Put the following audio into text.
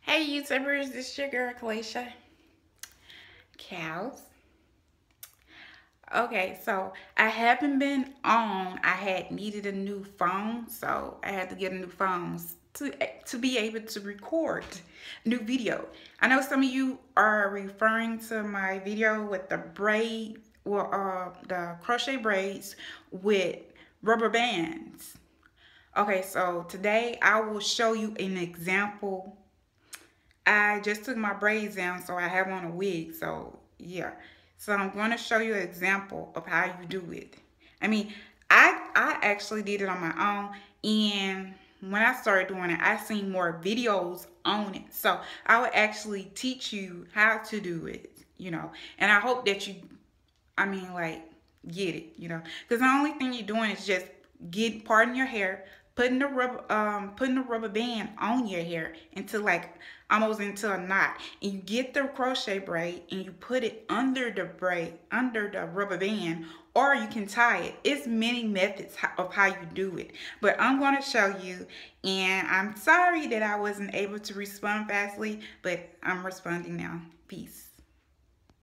Hey YouTubers, this is your girl Kalisha. Cows. Okay, so I haven't been on. I had needed a new phone, so I had to get a new phone to be able to record new video. I know some of you are referring to my video with the the crochet braids with rubber bands. Okay, so today I will show you an example. I just took my braids down, so I have on a wig. So yeah, so I'm going to show you an example of how you do it. I mean, I actually did it on my own, and when I started doing it, I seen more videos on it. So I would actually teach you how to do it. And I hope that you, like, get it. Because the only thing you're doing is just parting your hair, putting the rubber band on your hair until like almost into a knot, and you get the crochet braid and you put it under the rubber band, or you can tie it. It's many methods of how you do it, but I'm going to show you. And I'm sorry that I wasn't able to respond fastly, but I'm responding now. Peace.